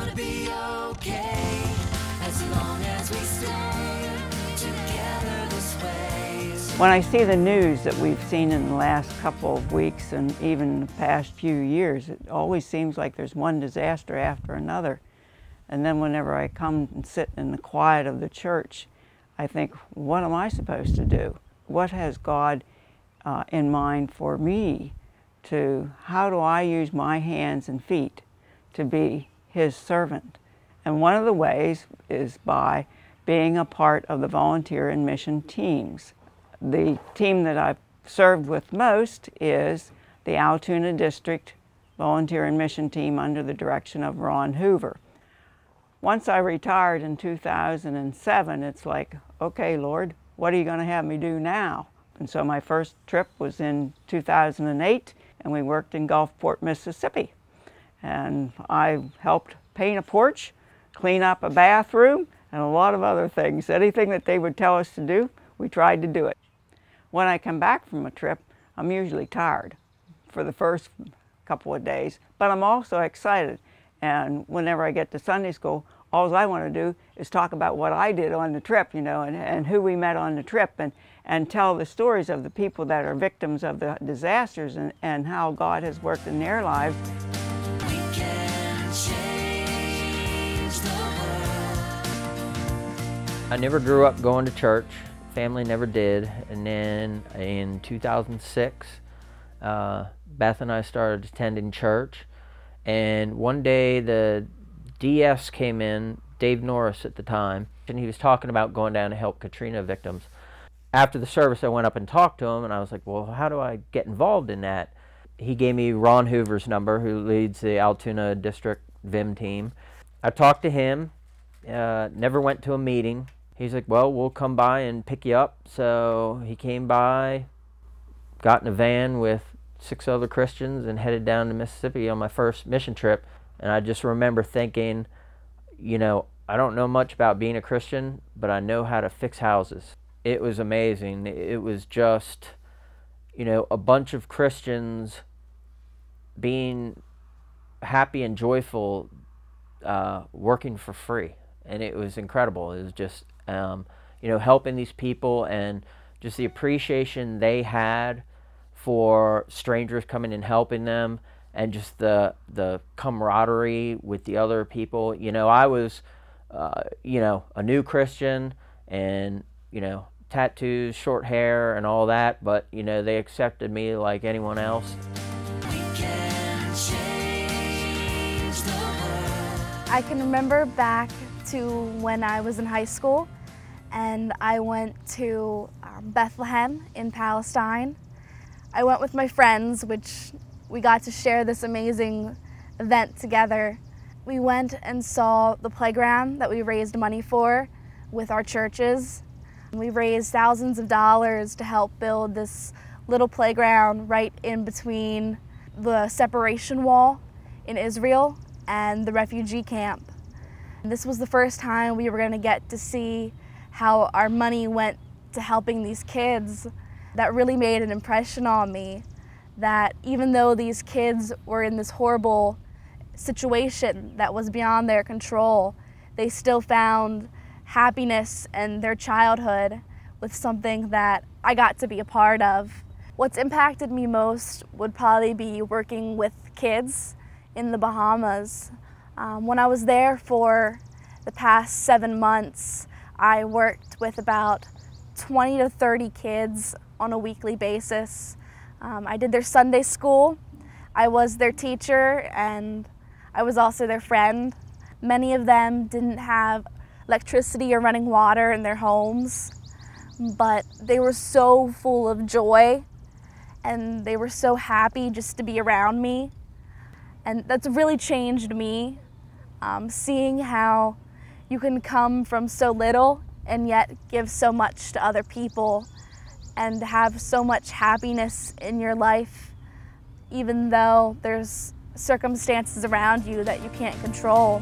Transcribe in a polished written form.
gonna be okay as long as we stay together this way. When I see the news that we've seen in the last couple of weeks and even the past few years, it always seems like there's one disaster after another. And then whenever I come and sit in the quiet of the church, I think, what am I supposed to do? What has God in mind for me? How do I use my hands and feet to be His servant? And one of the ways is by being a part of the volunteer and mission teams. The team that I've served with most is the Altoona District Volunteer and Mission Team under the direction of Ron Hoover. Once I retired in 2007, it's like, okay, Lord, what are you going to have me do now? And so my first trip was in 2008, and we worked in Gulfport, Mississippi. And I helped paint a porch, clean up a bathroom, and a lot of other things. Anything that they would tell us to do, we tried to do it. When I come back from a trip, I'm usually tired for the first couple of days, but I'm also excited. And whenever I get to Sunday school, all I want to do is talk about what I did on the trip, you know, and who we met on the trip, and tell the stories of the people that are victims of the disasters and how God has worked in their lives. We can change the world. I never grew up going to church. Family never did. And then in 2006, Beth and I started attending church. And one day the DS came in, Dave Norris at the time, and he was talking about going down to help Katrina victims. After the service, I went up and talked to him, and I was like, well, how do I get involved in that? He gave me Ron Hoover's number, who leads the Altoona District VIM team. I talked to him, never went to a meeting. He's like, well, we'll come by and pick you up. So he came by, got in a van with 6 other Christians and headed down to Mississippi on my first mission trip. And I just remember thinking, you know, I don't know much about being a Christian, but I know how to fix houses. It was amazing. It was just, you know, a bunch of Christians being happy and joyful, working for free. And it was incredible. It was just, you know, helping these people and just the appreciation they had for strangers coming and helping them, and just the camaraderie with the other people. You know, I was, you know, a new Christian and, you know, tattoos, short hair and all that, but, you know, they accepted me like anyone else. We can change the world. I can remember back to when I was in high school, and I went to Bethlehem in Palestine. I went with my friends, which we got to share this amazing event together. We went and saw the playground that we raised money for with our churches. We raised thousands of dollars to help build this little playground right in between the separation wall in Israel and the refugee camp. This was the first time we were going to get to see how our money went to helping these kids. That really made an impression on me, that even though these kids were in this horrible situation that was beyond their control, they still found happiness in their childhood with something that I got to be a part of. What's impacted me most would probably be working with kids in the Bahamas. When I was there for the past 7 months, I worked with about 20 to 30 kids on a weekly basis. I did their Sunday school. I was their teacher, and I was also their friend. Many of them didn't have electricity or running water in their homes, but they were so full of joy, and they were so happy just to be around me. And that's really changed me, seeing how you can come from so little and yet give so much to other people, and have so much happiness in your life, even though there's circumstances around you that you can't control.